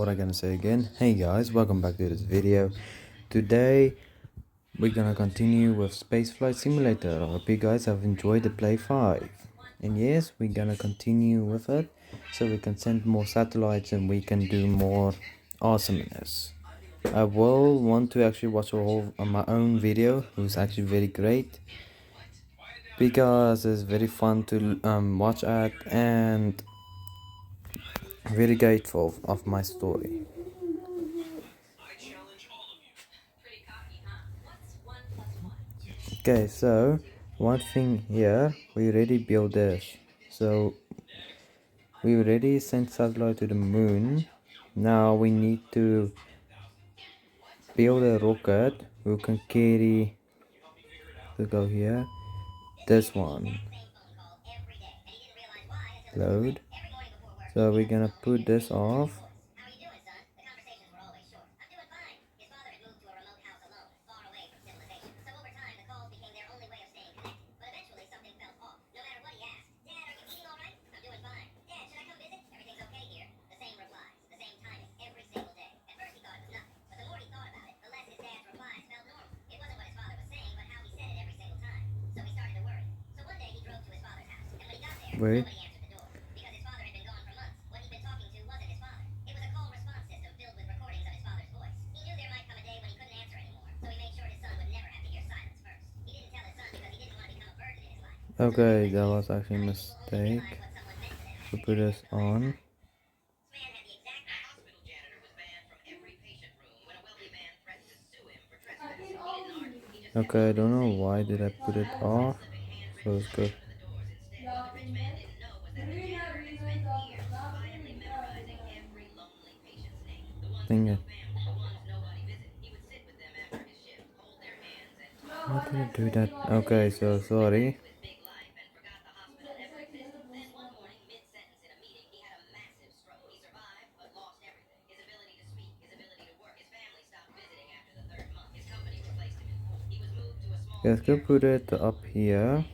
what I'm gonna say again. Hey guys, welcome back to this video. Today we're gonna continue with Spaceflight Simulator. I hope you guys have enjoyed the Play 5. And yes, we're gonna continue with it so we can send more satellites and we can do more awesomeness. I will want to actually watch a whole my own video, who's actually very great, because it's very fun to watch at and very grateful of my story. Okay, so one thing here, we already built this. So we already sent satellite to the moon. Now we need to build a rocket who can carry, to go here, this one. Load. So we're gonna put this off. Wait. Okay, that was actually a mistake. So put this on. Okay, I don't know why did I put it off. So it's good. Dang it. Why did I do that? Okay, so sorry. Let's go put it up here.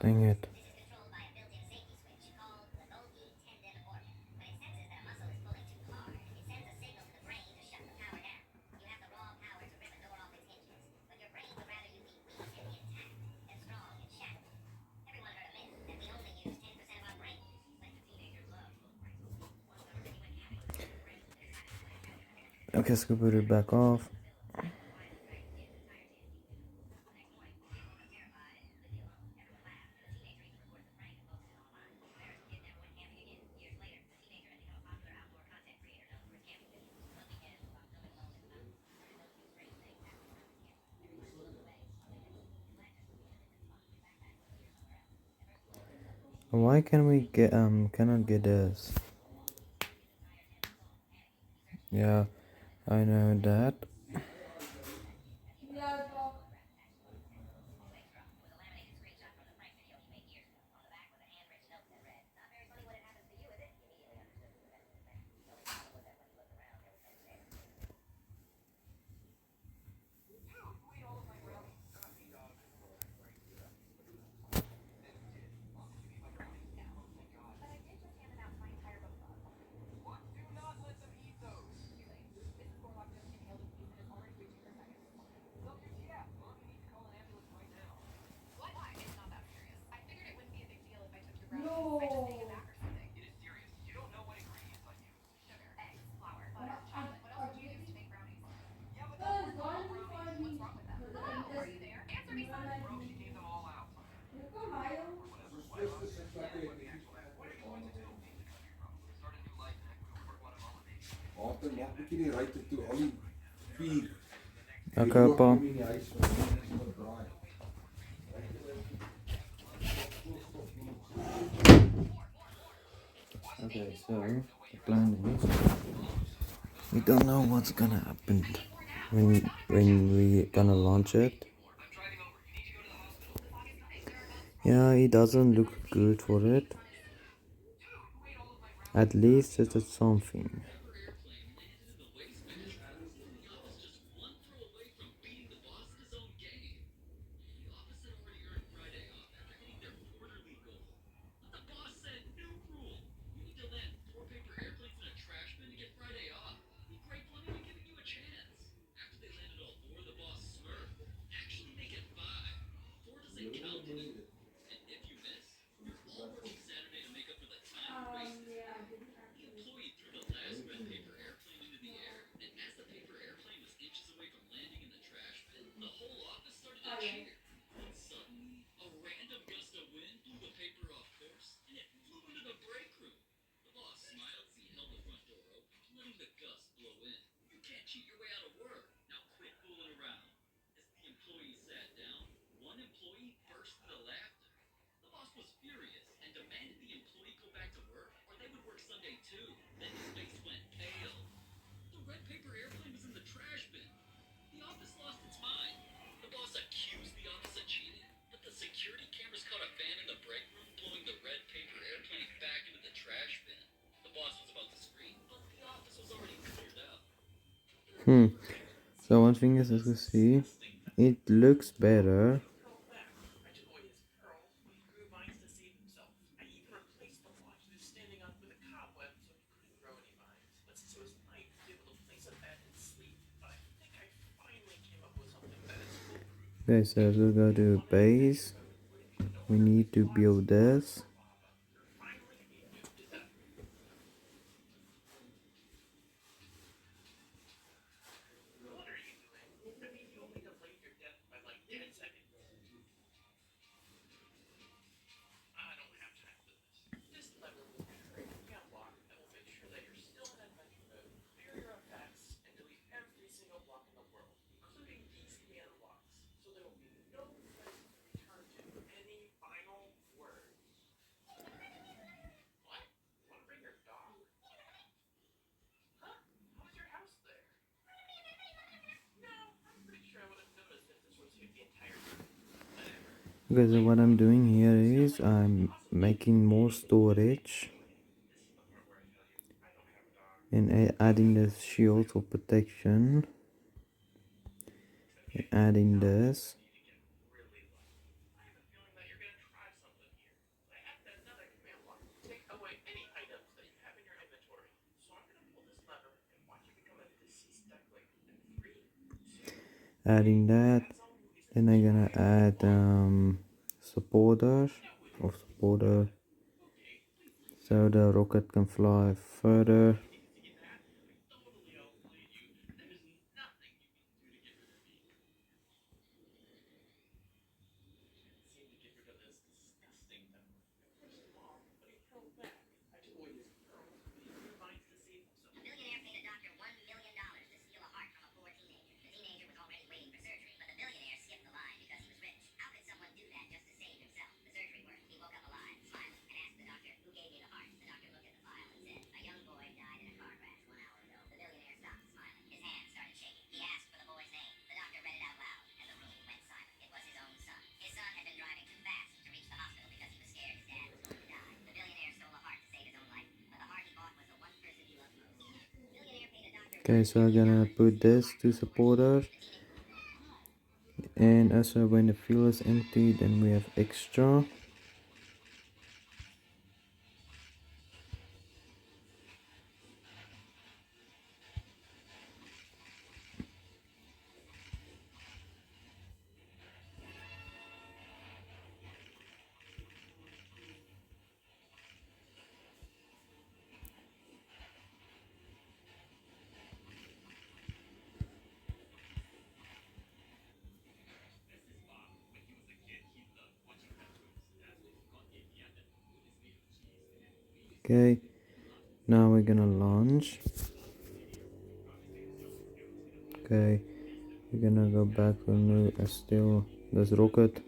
Dang it. Okay, let's go put it back off. Why can we get cannot get this? Yeah, I know that. Often mag ik jullie right toe al die 4 Okay, Paul. Okay, so the plan is we don't know what's gonna happen when we gonna launch it. Yeah, it doesn't look good for it. At least it's something. So one thing is, as you see, it looks better. Okay, so we'll go to base. We need to build this. Okay, so what I'm doing here is I'm making more storage and adding the shield for protection, and adding this. Adding that, then I'm gonna add supporter so the rocket can fly further. Okay, so I'm gonna put this to supporter, and also when the fuel is empty, then we have extra. Okay, now we're gonna launch. Okay, We're gonna go back to still this rocket.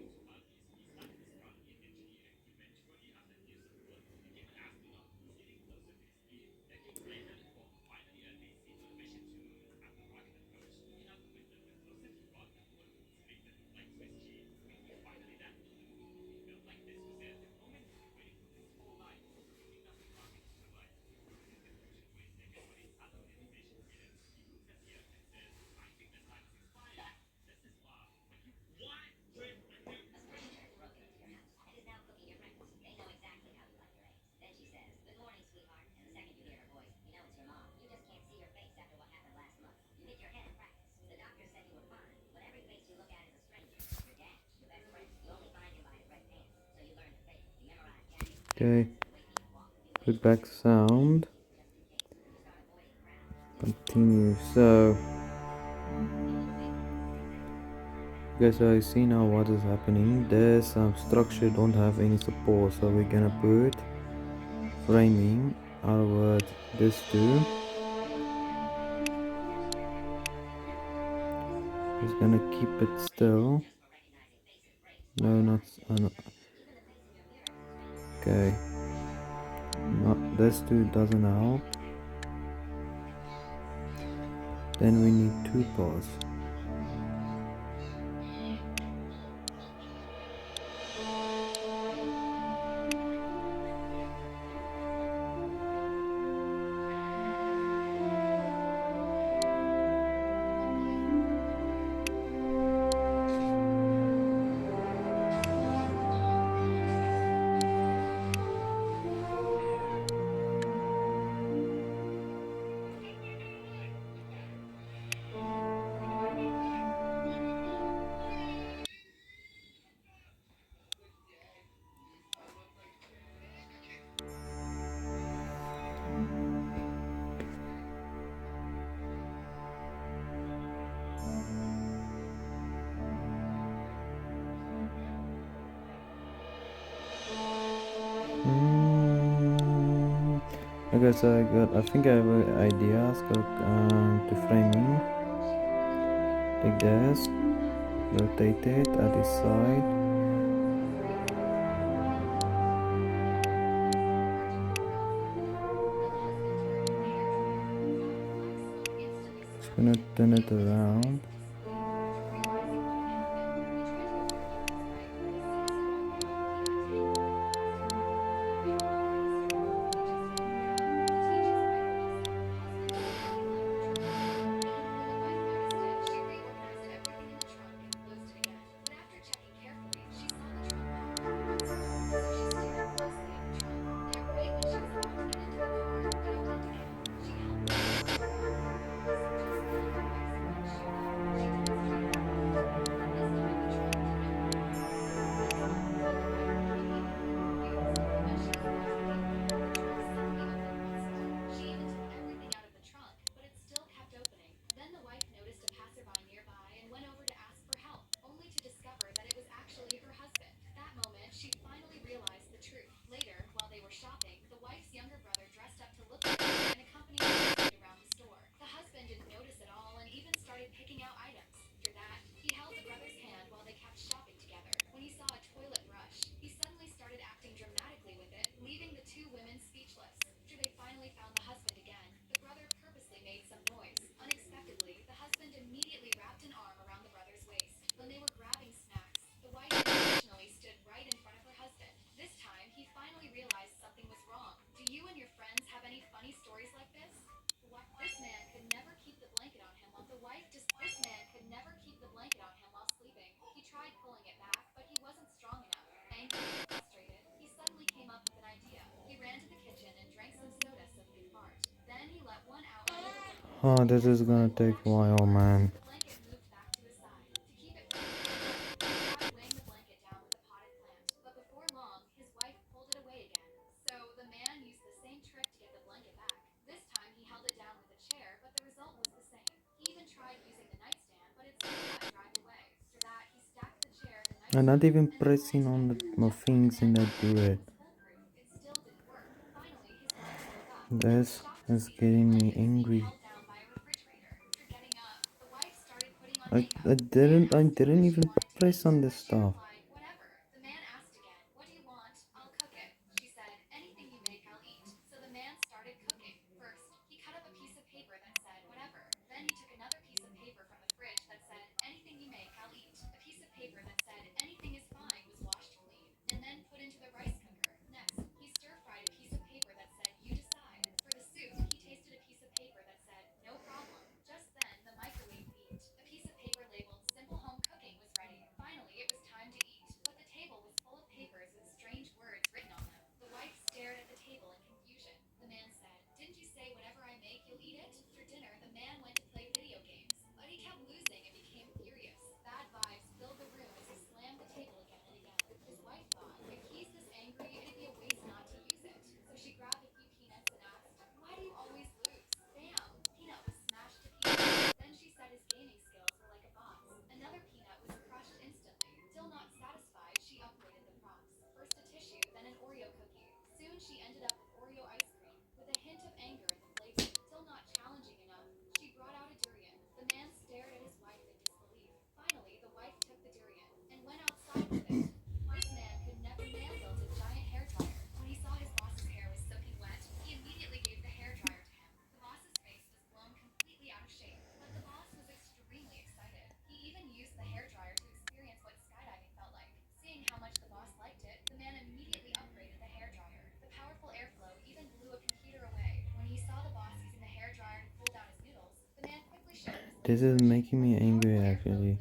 Okay, put back sound, continue. So guys, I see now what is happening. There's some structure don't have any support, so we're gonna put framing outward this too. Just gonna keep it still. No, not okay. Not this too doesn't help. Then we need two parts. Okay, so I think I have an idea. Let's go to framing. Take this, rotate it at this side. Just gonna turn it around. Oh, this is gonna take a while, man. I'm not even pressing on my things and I do it. This is getting me angry. I didn't even press on this stuff. This is making me angry actually.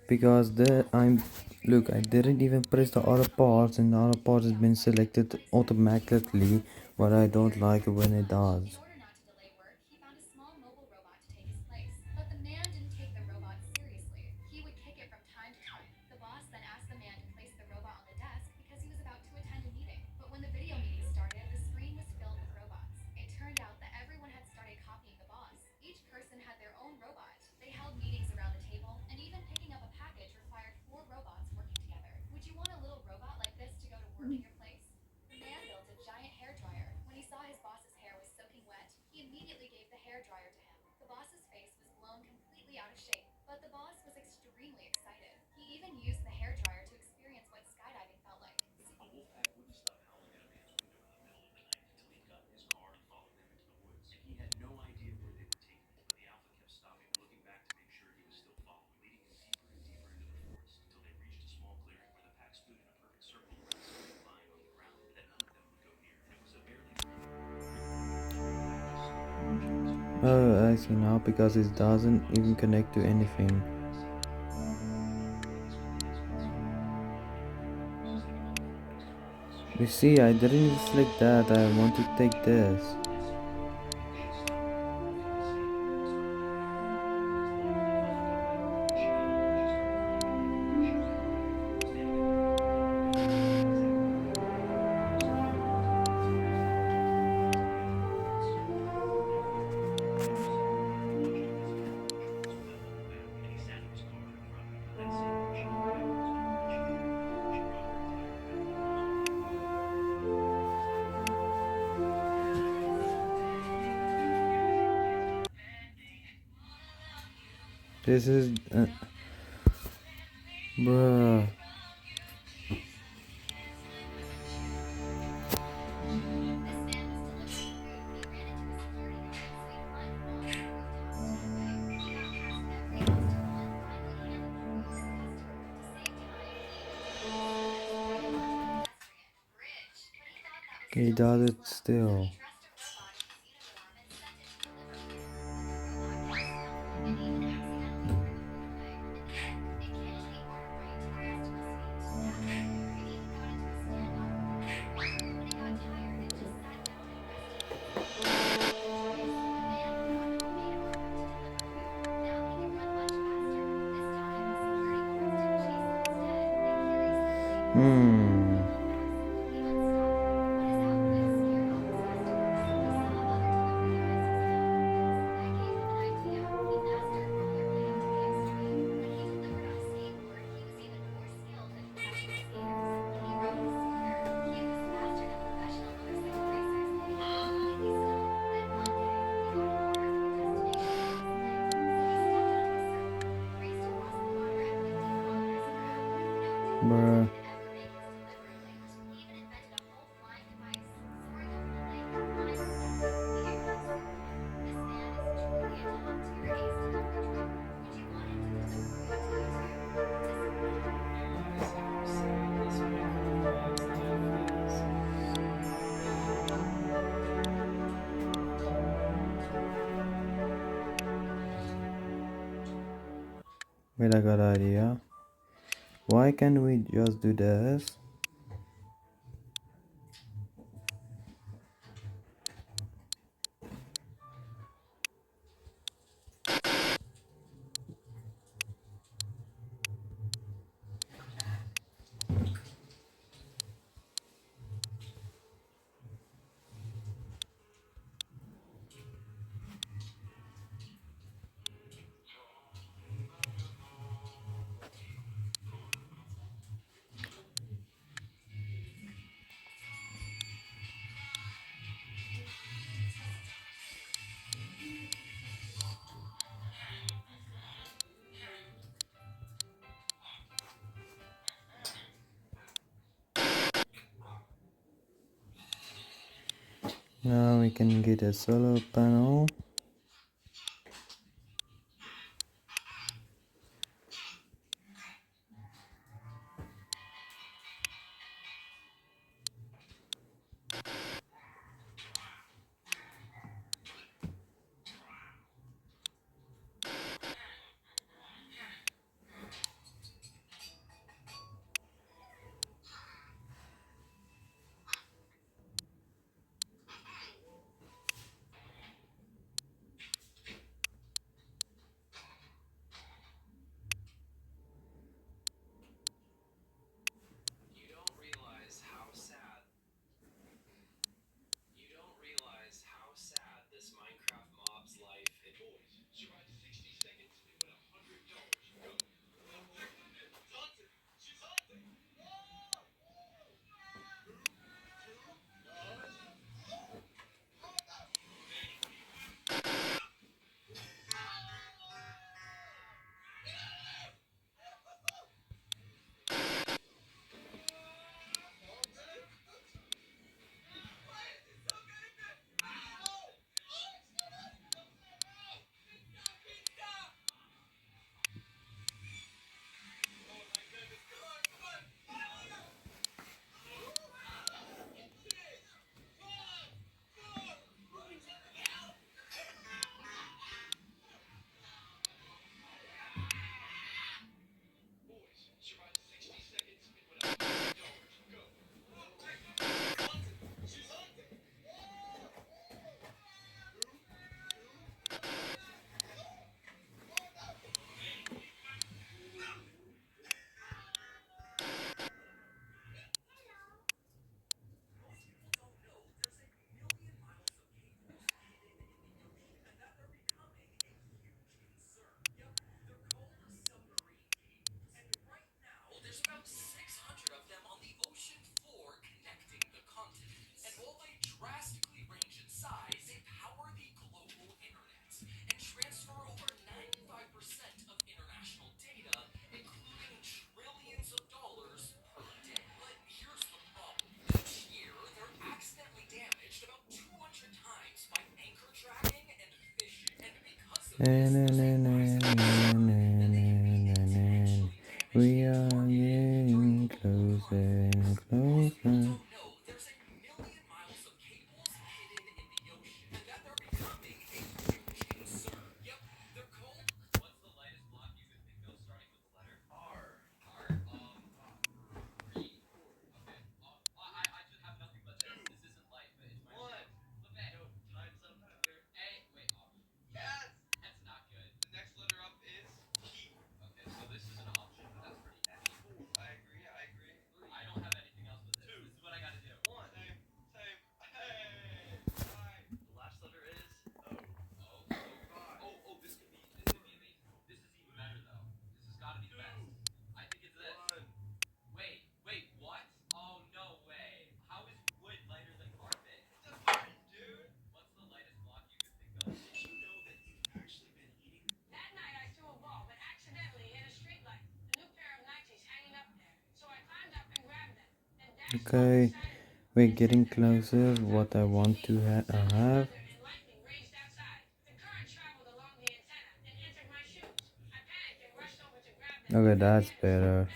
Because look, I didn't even press the other parts and the other part has been selected automatically, but I don't like it when it does. Oh, I see now, because it doesn't even connect to anything. You see, I didn't even select that, I want to take this. This is... bruh. He does it still. Hmm. Bruh. Wait, I got an idea. Why can't we just do this? Now we can get a solar panel. We are getting closer and closer. Okay, we're getting closer. What I want to have. Okay, that's better.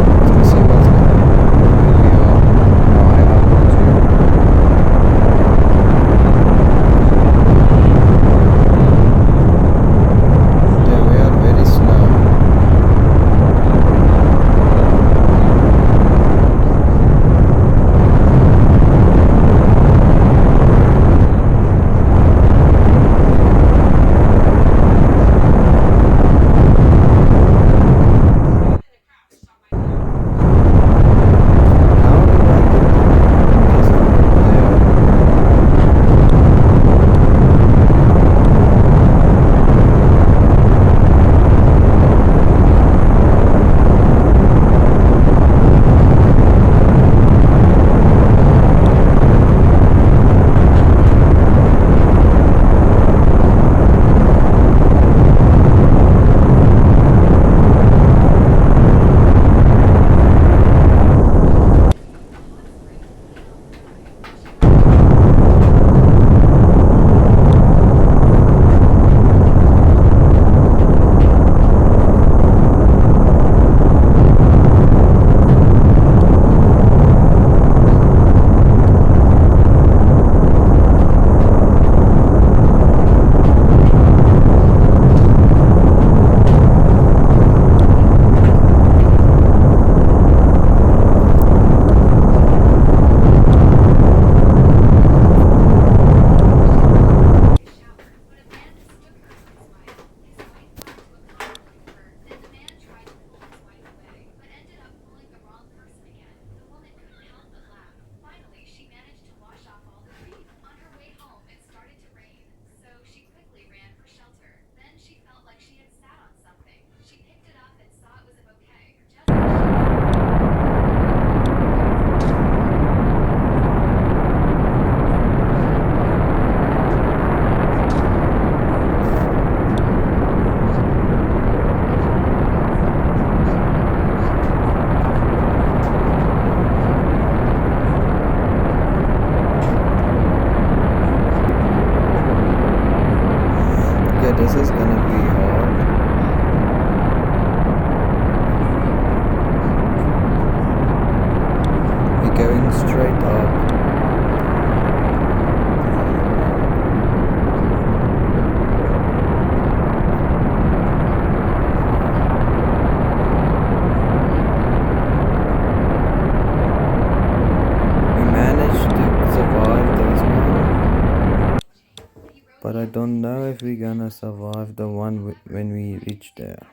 Let's see what's gonna happen. We are live on YouTube. Yeah, we are very slow. How do I get this there? Yeah, this is gonna be hard. We're going straight up. We managed to survive this one, but I don't know if we're gonna survive the one when we reach there.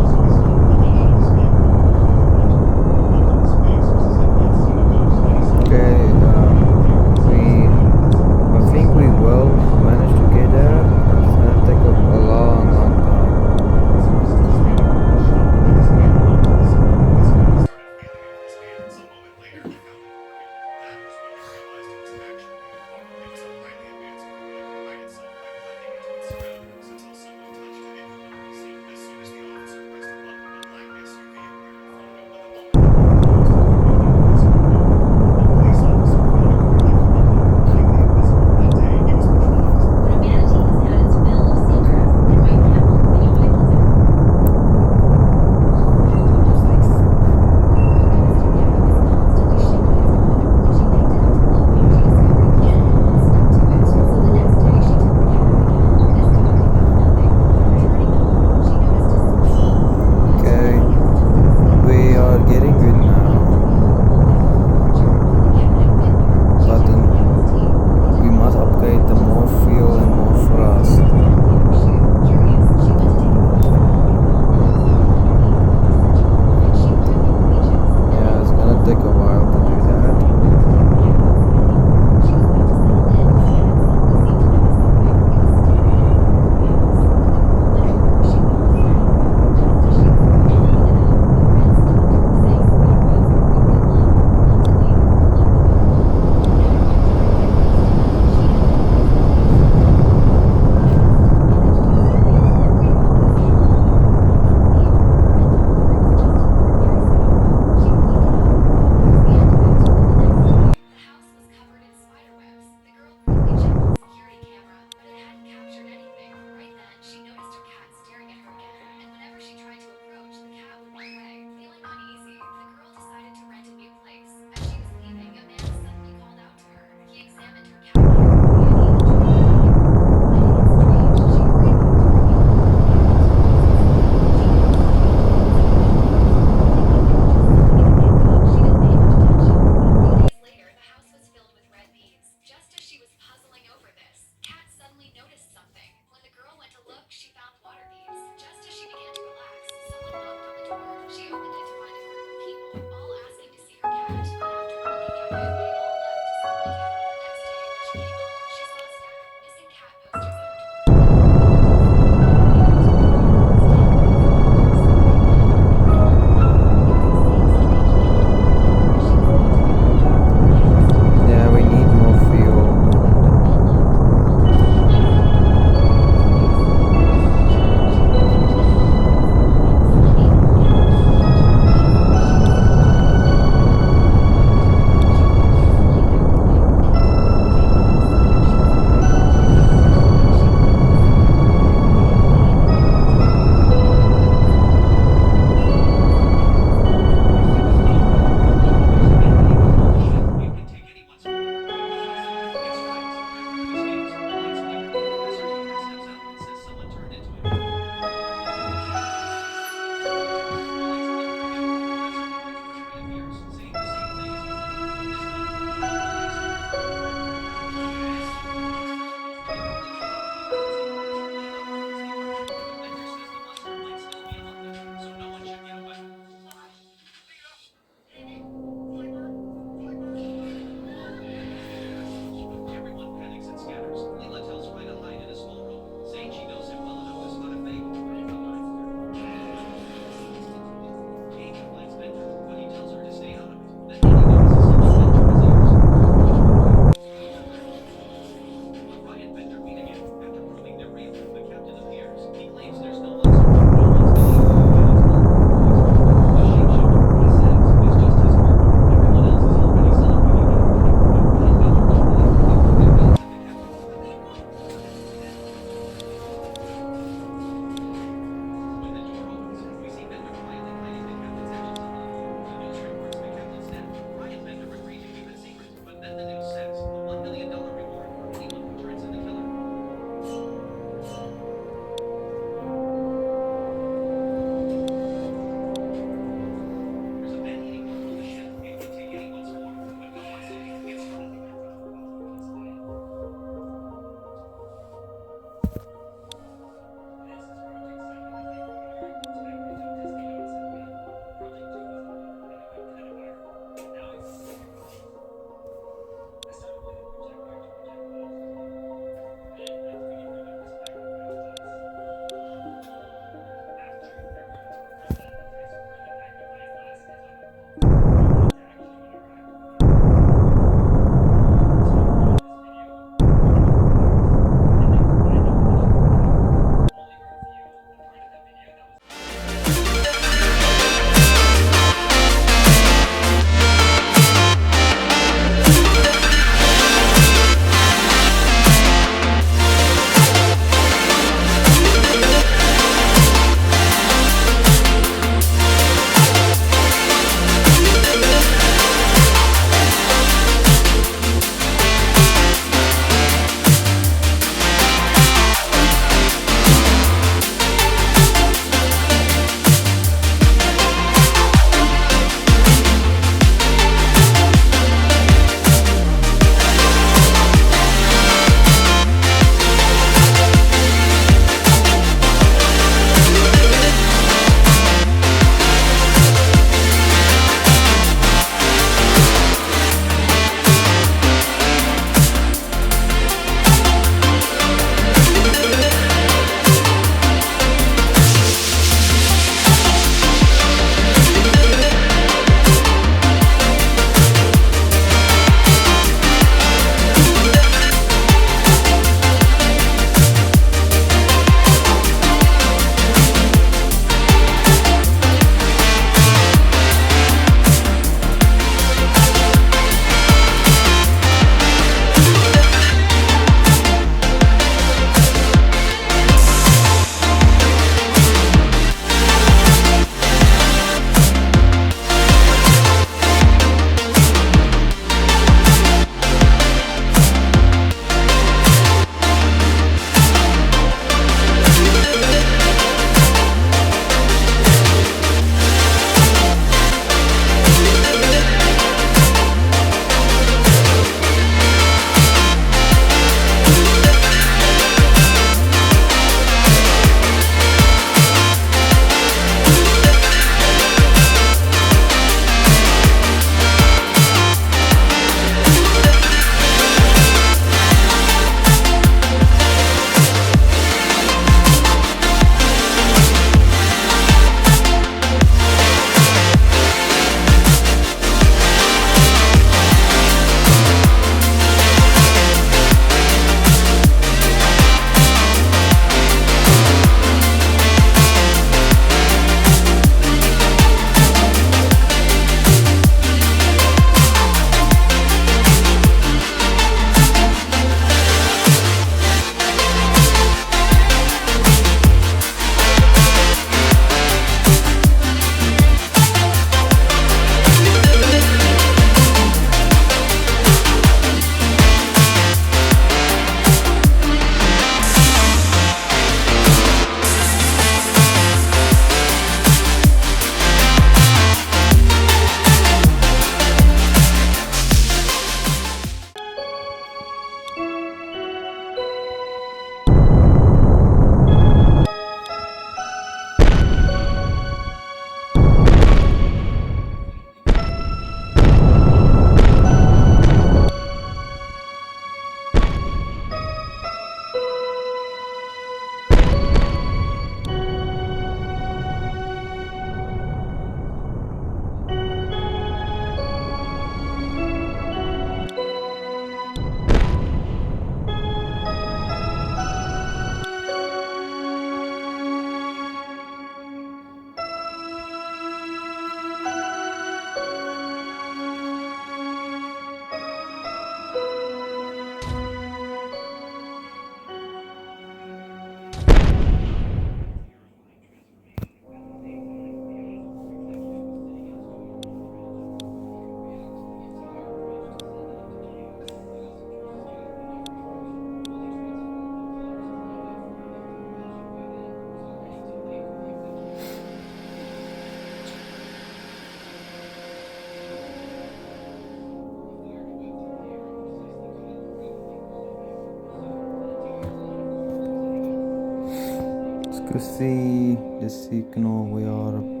to see the signal we are.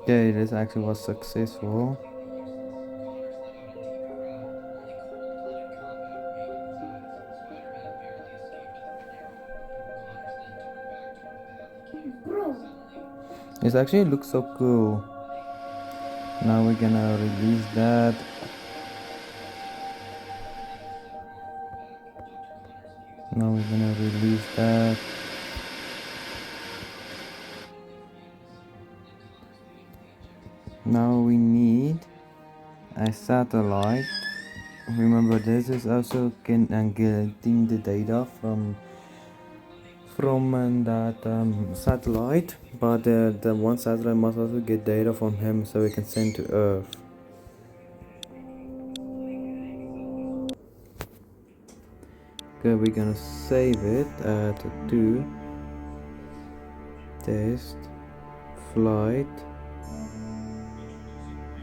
Okay, this actually was successful. It actually looks so cool. Now we're gonna release that. Now we're gonna release that. Now we need a satellite. Remember, this is also getting the data from that satellite, but the one satellite must also get data from him so we can send to Earth. Okay, we're gonna save it at 2 test flight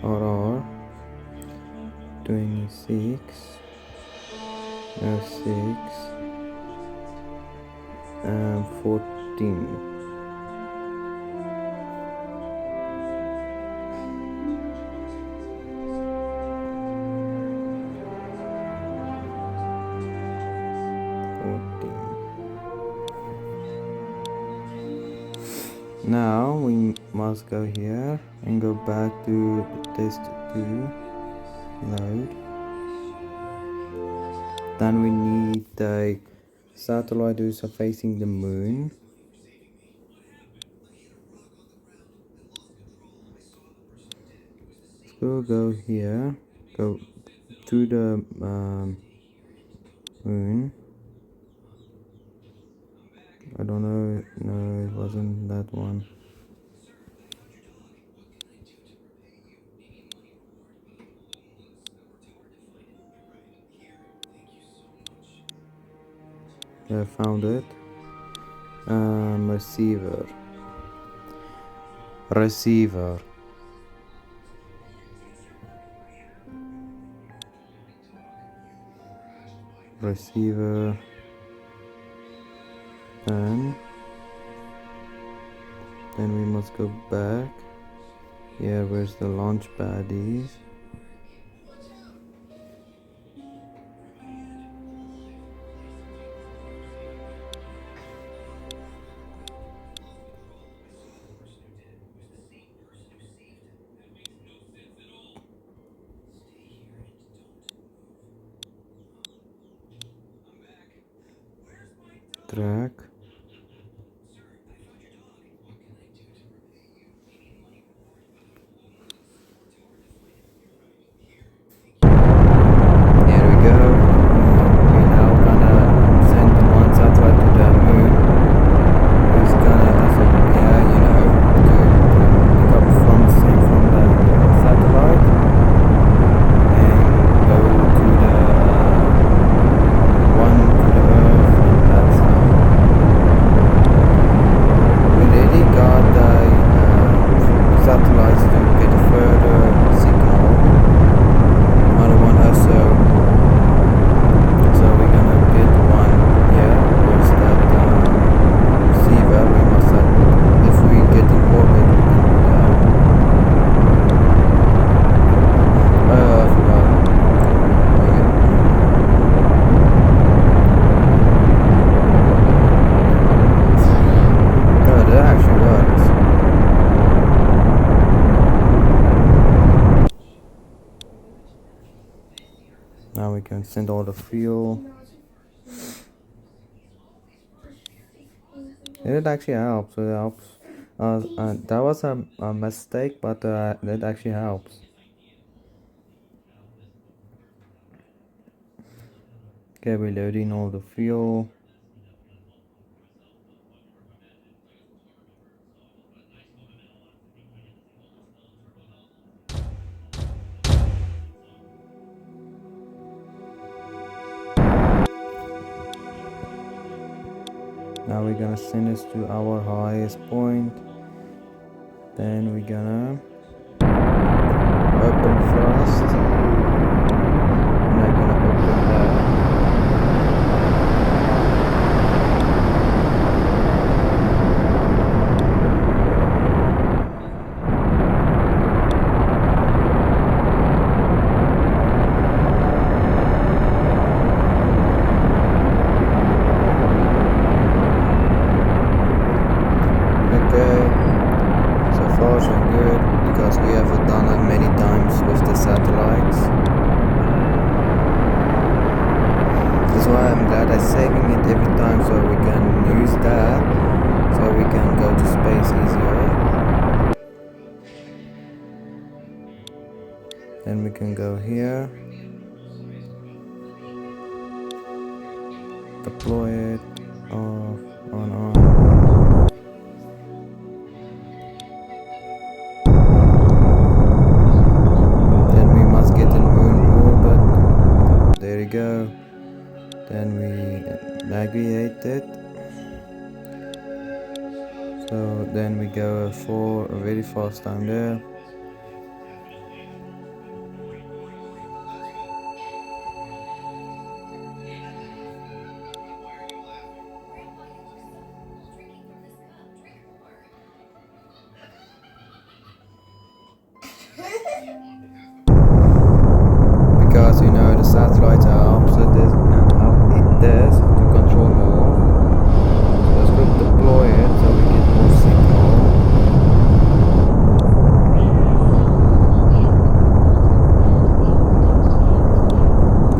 RR 26 06 and 14. Now we must go here and go back to the test 2 load. Then we need the satellite who's facing the moon. So go here, go to the moon. I don't know, no, it wasn't that one. Yeah, I found it. Receiver. Receiver. Receiver. And then we must go back. Yeah, where's the launch pad is. Track. Here we go. We're now gonna send one satellite to the moon. Who's gonna also, yeah, you know, to pick up from the satellite and go to the one to the Earth, and that's we already got the satellites to get a further signal. Another one also, so we're gonna get one here. Where's that receiver? We must have, if we get in orbit, we can do that. Oh, I forgot. Oh, that actually works. Now we can send all the fuel. It actually helps. It helps. That was a mistake, but that actually helps. Okay, we're loading all the fuel. Now we're gonna send this to our highest point. Then we're gonna open thrust. And I'm gonna open that. Okay, so far so good, because we have done it many times with the satellites. That's why I'm glad I'm saving it every time, so we can use that, so we can go to space easier. Then we can go here, deploy it, off, on. Then we must get in moon orbit. There we go. Then we navigate it. So then we go for a very fast time there. Because you know the satellites helps it does to control more. So let's go deploy it so we get more signal.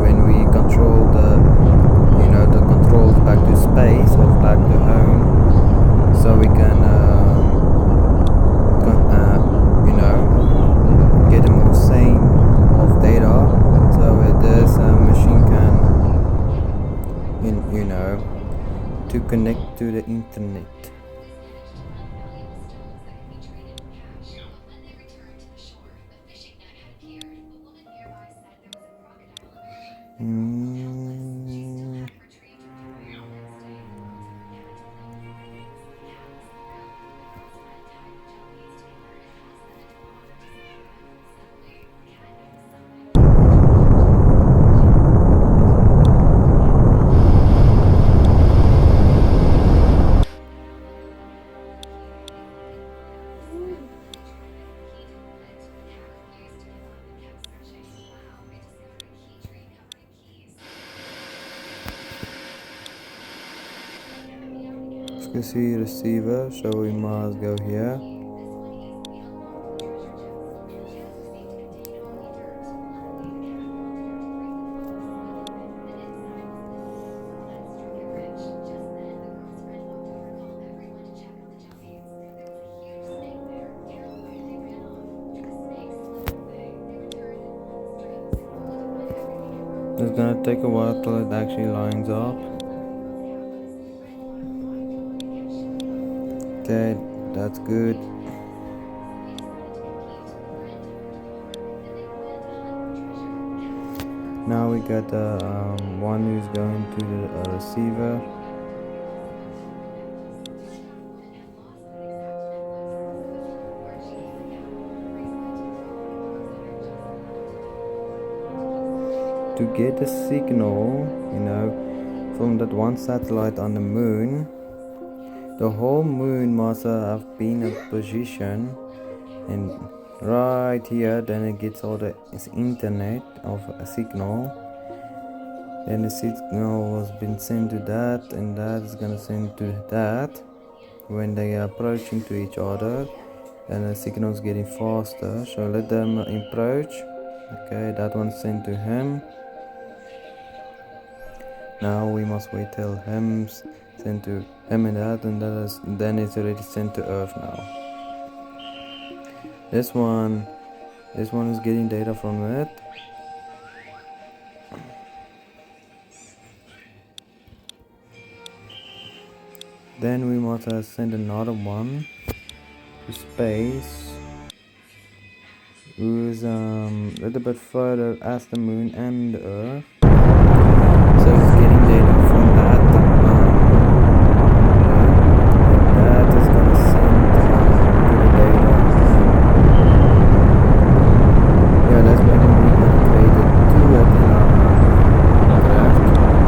When we control the controls back to space or back to home, so we can get a more sane of data, so this machine can to connect to the internet. You can see receiver, so we must go here. It's gonna take a while till it actually lines up. Okay, that's good. Now we got the one who's going to the receiver. To get a signal, from that one satellite on the moon, the whole moon must have been in position, and right here then it gets all the internet of a signal. Then the signal has been sent to that, and that is gonna send to that. When they are approaching to each other, then the signal is getting faster, so let them approach. Okay, that one's sent to him. Now we must wait till him sent to him and that, and then it's already sent to Earth now. This one is getting data from it. Then we must send another one to space, who is a little bit further as the moon and the Earth. So it's getting data from that, and that is gonna send to the data. Yeah, that's maybe we're gonna create it to it in our craft, but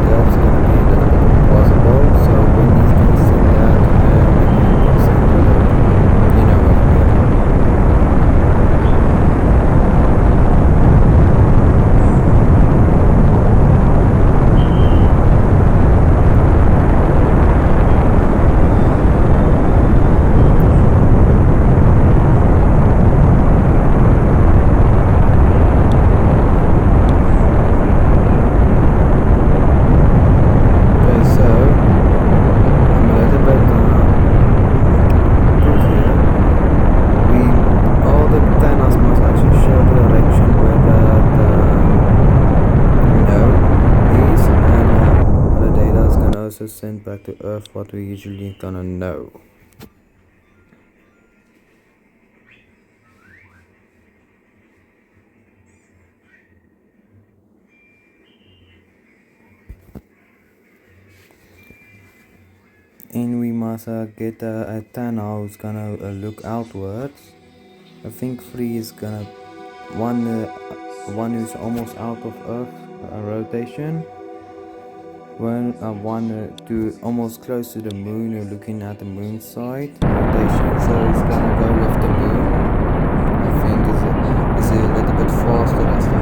that's gonna be a little bit impossible. So when he's gonna send that to him, and then we'll send it, you know what I mean. Okay, so I'm a little bit good here. All the antennas must actually show the direction where the node is, and the data is gonna also send back to Earth what we usually gonna know. And we must get a antenna who's gonna look outwards. I think 3 is gonna one is almost out of Earth rotation. One to almost close to the moon, or looking at the moon side rotation. So it's gonna go with the moon. I think it's a little bit faster as the moon.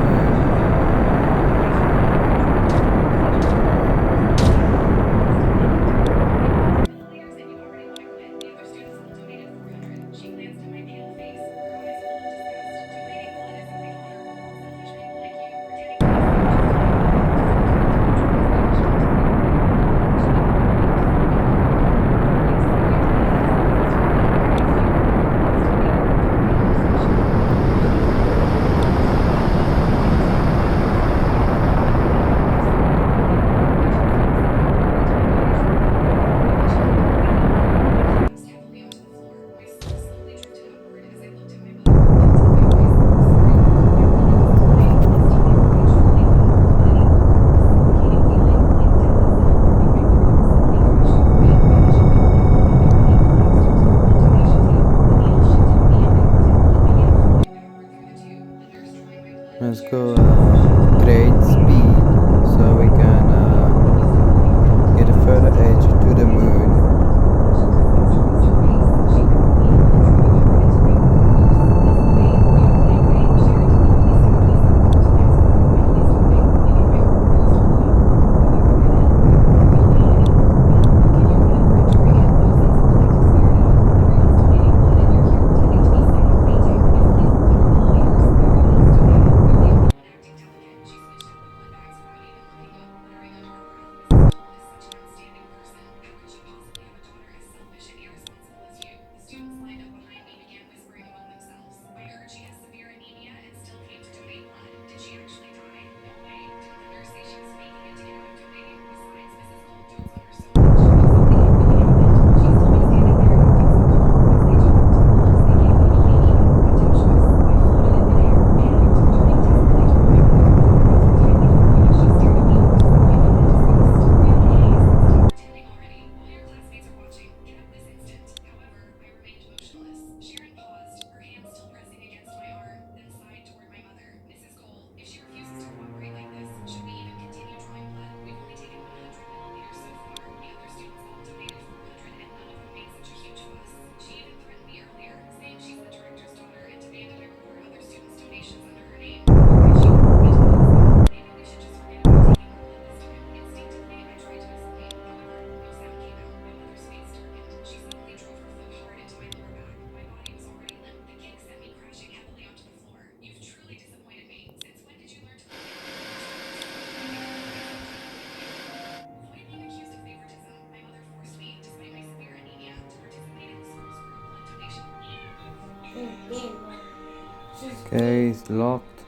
Okay, it's locked.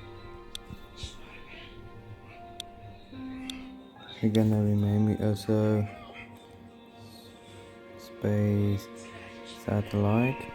We're gonna rename it also Space Satellite.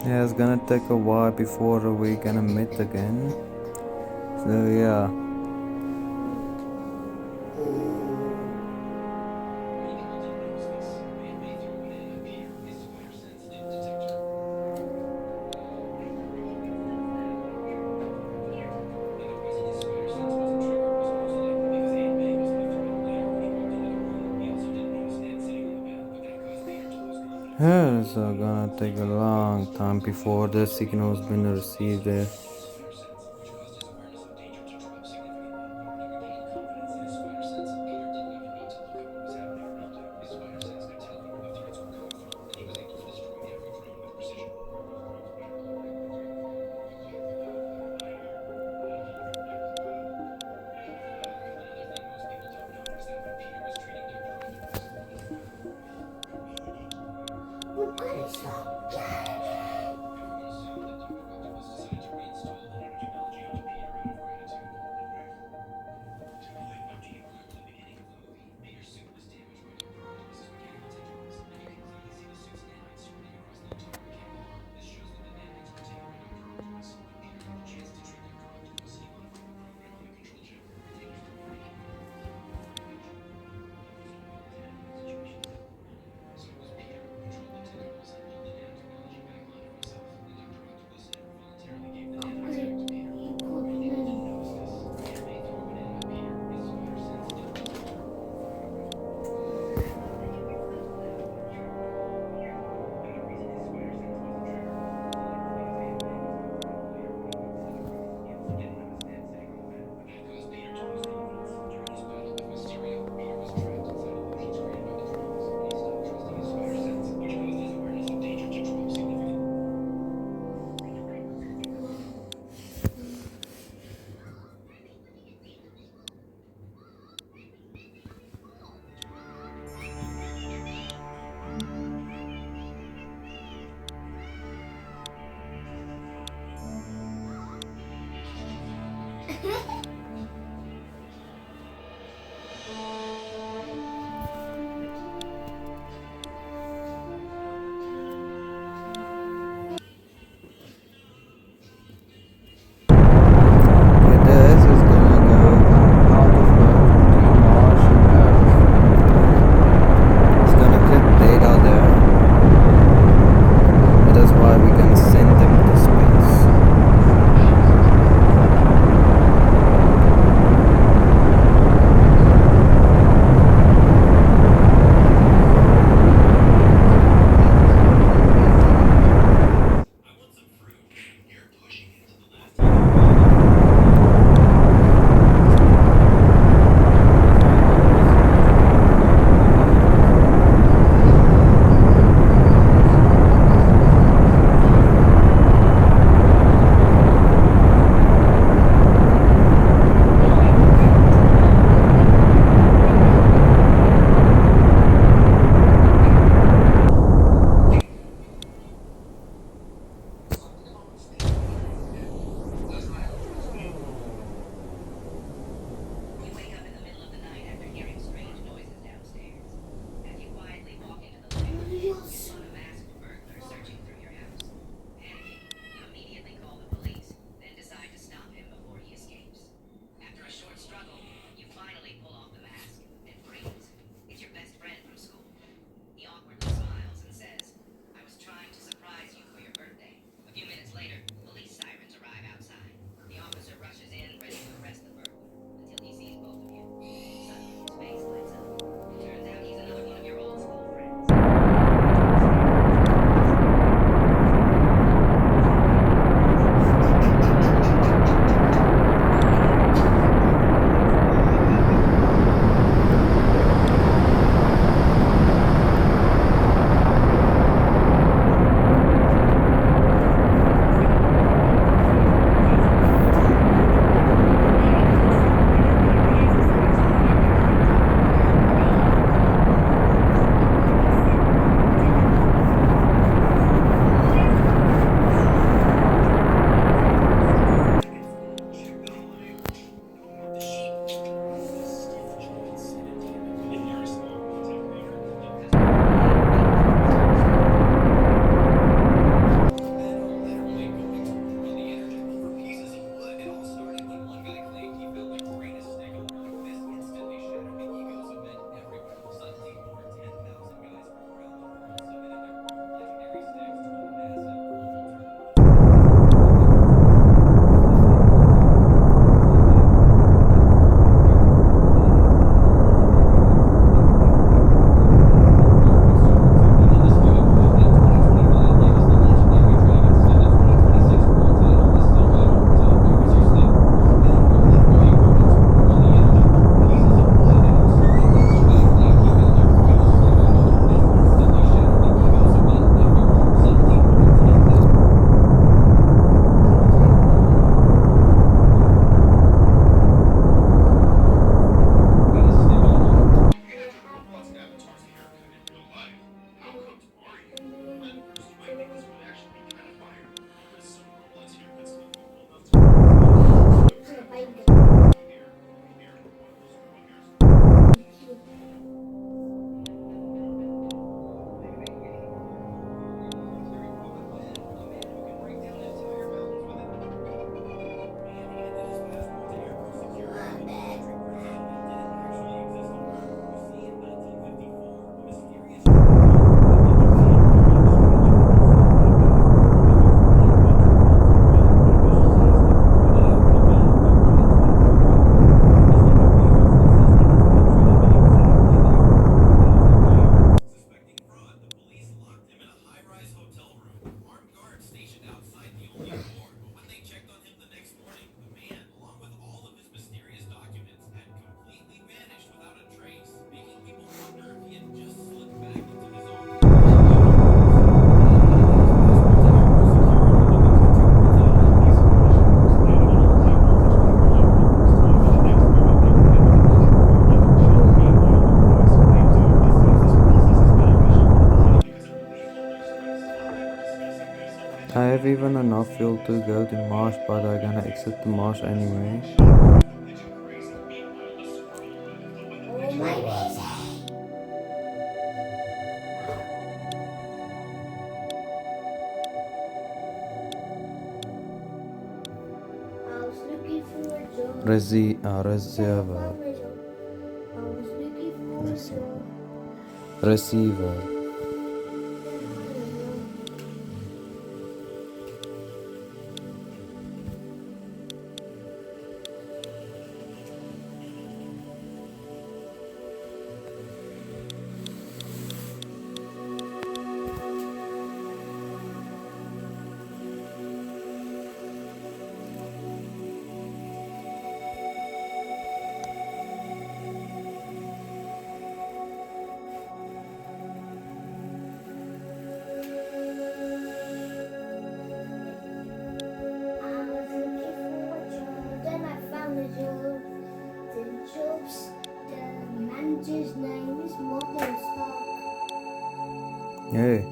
Yeah, it's gonna take a while before we're gonna meet again. So yeah. It's gonna take a long time before the signal's been received there. even enough fuel to go to Mars, but I'm gonna exit the Mars anyway. Oh my baby! I was looking for a job. Receiver. I was looking for a job. Receiver. His name is Morgan Stark. Hey.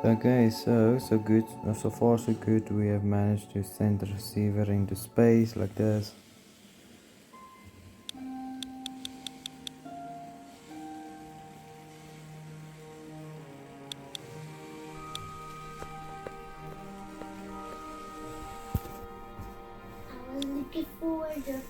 Okay, so good. So far so good. We have managed to send the receiver into space like this. I was looking forward to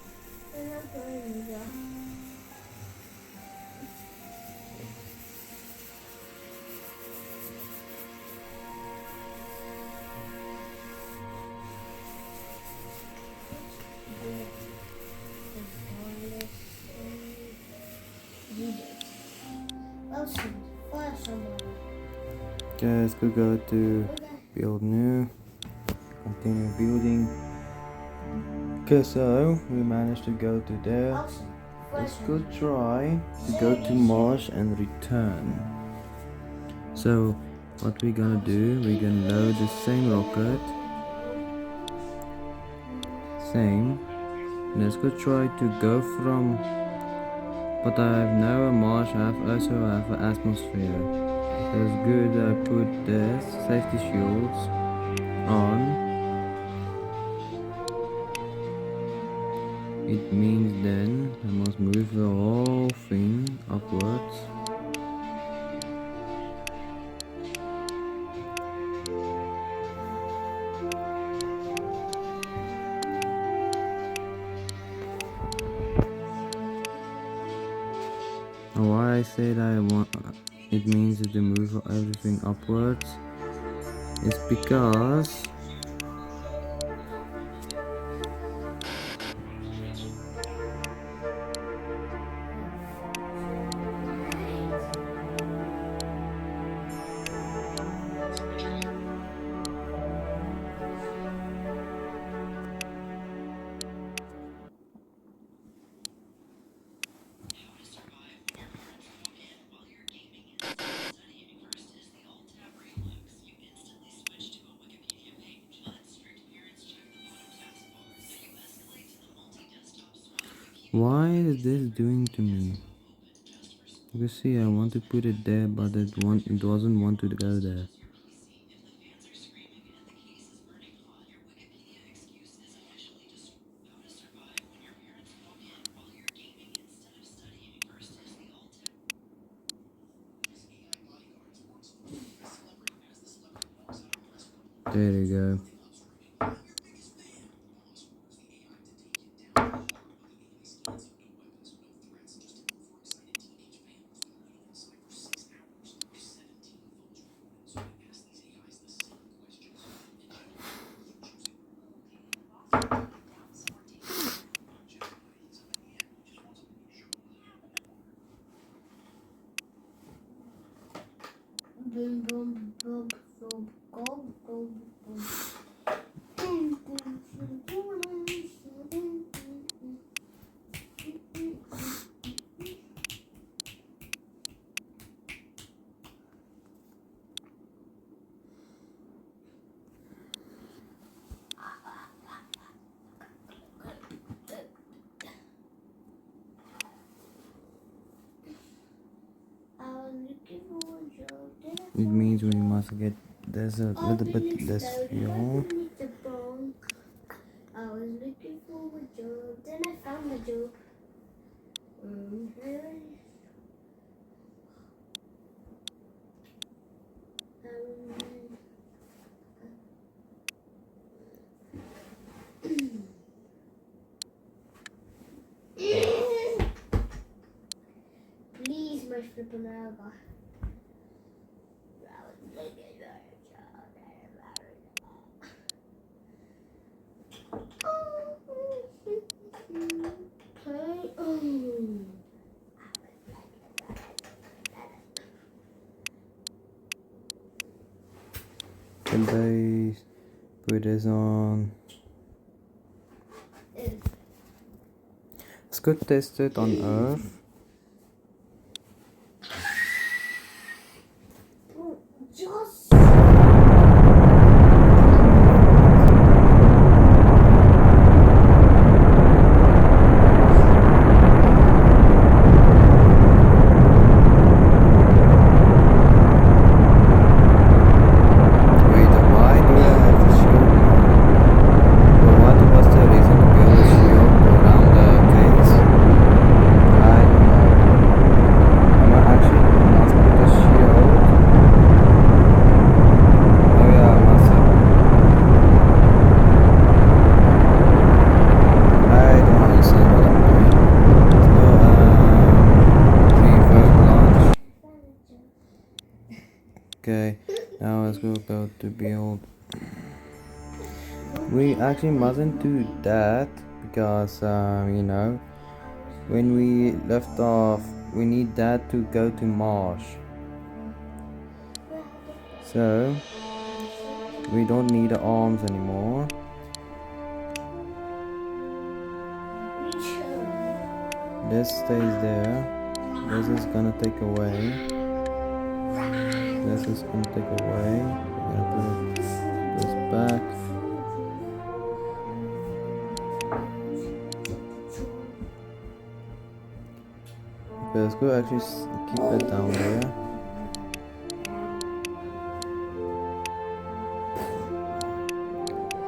Okay, let's go to build new. Continue building. Okay, so we managed to go to there. Let's go try to go to Mars and return. So what we're gonna do, we're gonna load the same rocket. Same. Let's go try to go from, but I have now a Mars, I also have an atmosphere. So it's good I put the safety shields on. It means then I must move the whole thing upwards. Why I said I want it means to move everything upwards is because why is this doing to me? You see, I want to put it there, but it doesn't want to go there. There you go. boom boom boom boom boom boom boom. It means we must get there's a little bit less fuel. I was looking for a job, then I found a job. Please, my flippin' over. I was looking for a job, The base, put this on. Let's go test it on Earth. Just Wait, why do I have the shield? Well, what was the reason to build a shield around the case? I don't know. Am I actually must put a shield? Oh yeah, I must have. I don't understand what I'm doing. So, reverse launch. Okay, now let's go to build. We actually mustn't do that because you know, when we left off, we need that to go to Mars. So we don't need the arms anymore. This stays there. This is gonna take away. This is gonna take away. We're gonna put this back. Okay, let's go actually keep it down there.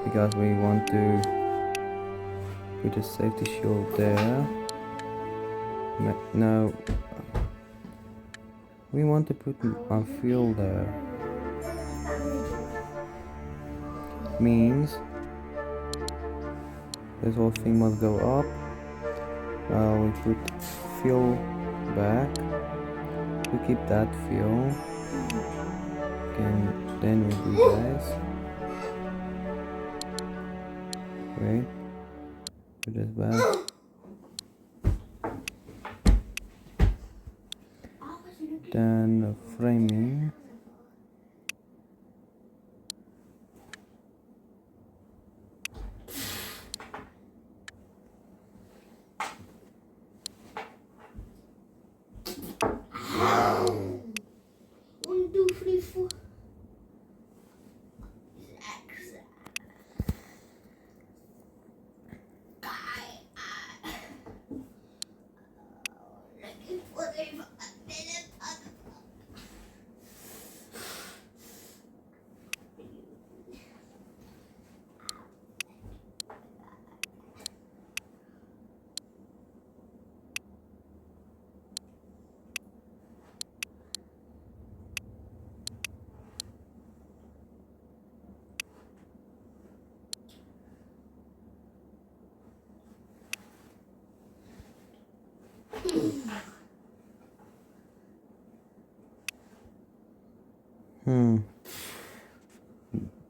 Because we want to put a safety shield there. No, we want to put our fuel there. Means this whole thing must go up. We put fuel back. We keep that fuel. And then we do this. Wait. Put this back. Then the framing. One, two, three, four.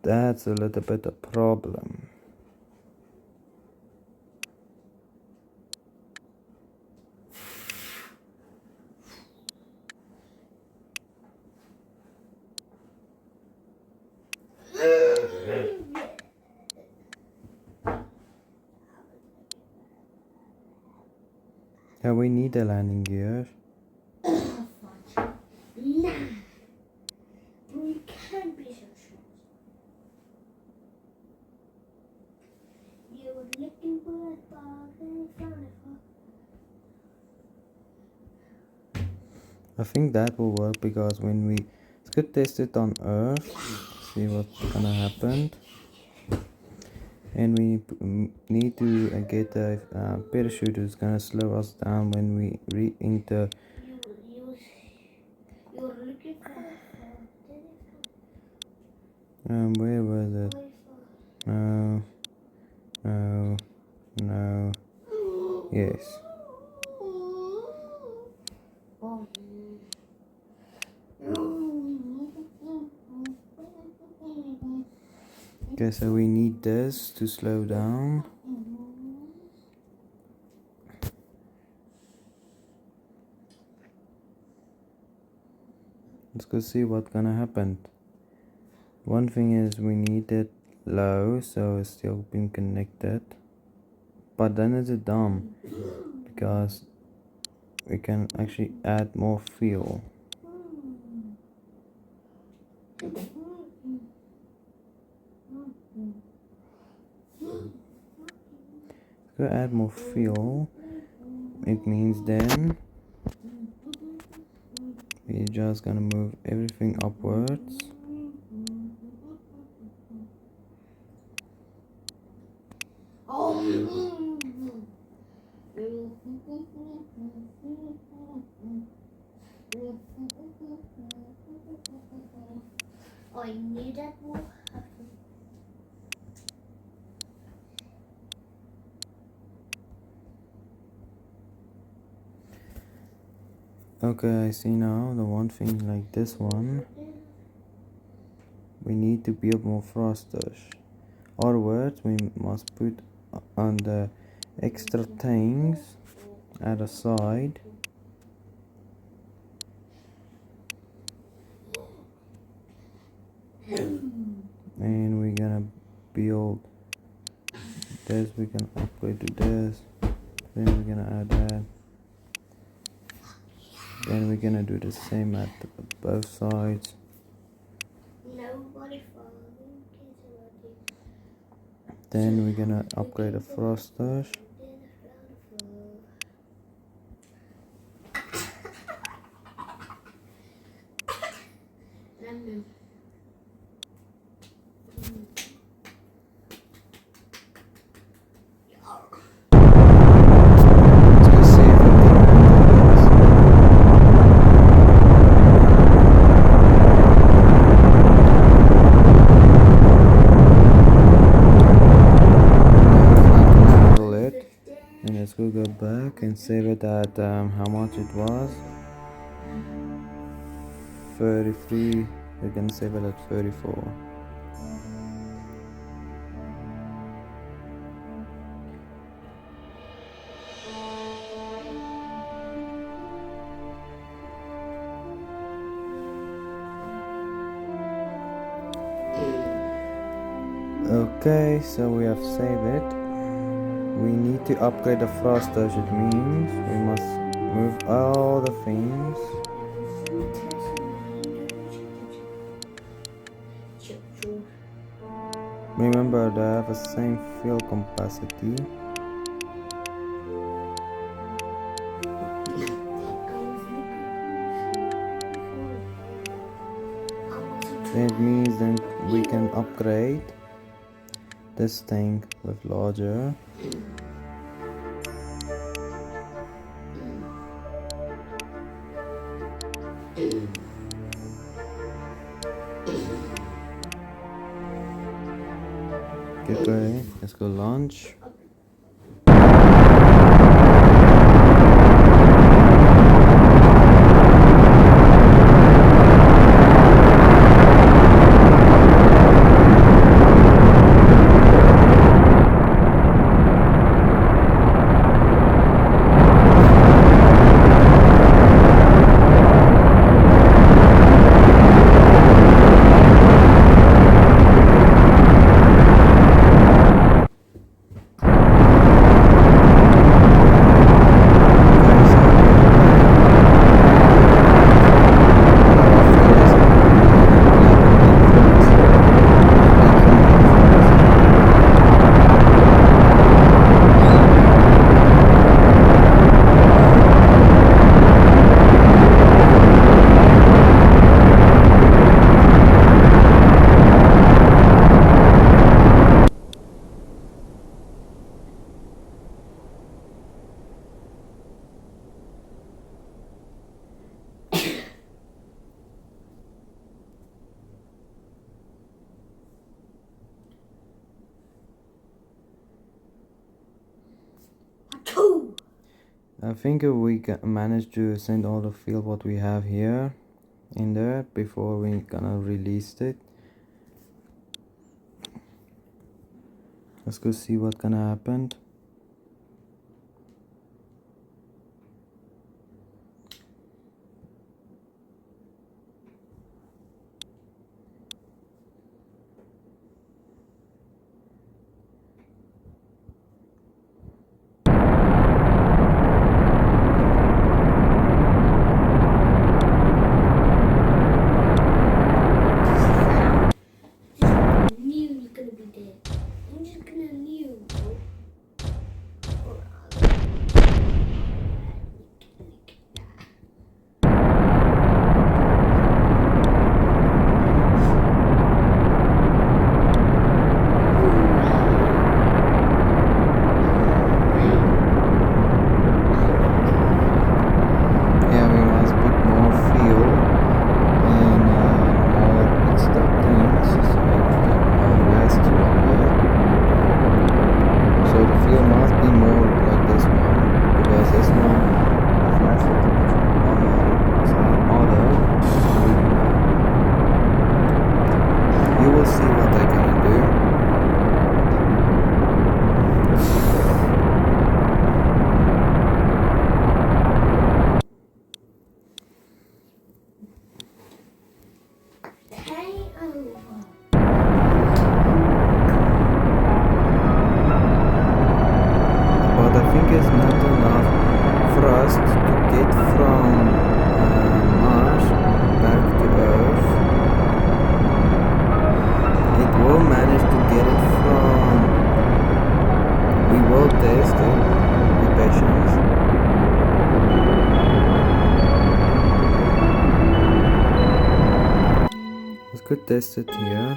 That's a little bit a problem. Yeah, we need a landing gear. Nah, we can't be so sure. You were looking for a dog and found it. I think that will work because when we could test it on Earth. see what's gonna happen. And we need to get a parachute who's gonna slow us down when we re-enter. You're looking for Where was it? No, no, no. Yes. Okay, so we need this to slow down. Let's go see what's gonna happen. One thing is we need it low so it's still being connected, but then it's dumb because we can actually add more fuel. Go add more fuel. It means then we're just gonna move everything upwards. I knew that would happen. Okay, I see now. The one thing like this one, we need to build more thrusters. Or words, we must put on the extra tanks at the side. And we're gonna build this, we can upgrade to this, then we're gonna add that, then we're gonna do the same at both sides. Nobody Then we're gonna upgrade the thrusters. We'll go back and save it at how much it was. 33. We're gonna save it at 34. Okay, so we have saved it. We need to upgrade the thrusters. It means we must move all the things. Remember, they have the same fuel capacity. It means then we can upgrade this tank with larger. Okay, let's go launch. I think we managed to send all the field what we have here in there before we gonna release it. Let's go see what gonna happen. Knew he's gonna be dead. I'm just gonna knew. Yeah, we must put more fuel and more extra things so it can last longer. So the fuel must be more like this one, because this one has less little bit on some other. You will see what I gonna do. But I think it's not enough for us to get from Mars back to Earth. It will manage to get it from. We will test it. Be patient. Let's go test it here.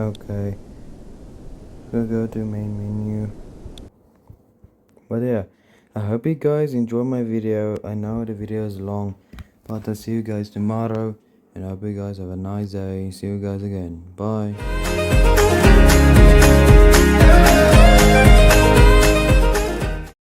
Okay. We'll go to main menu. But yeah, I hope you guys enjoy my video. I know the video is long, but I'll see you guys tomorrow. And I hope you guys have a nice day. See you guys again. Bye.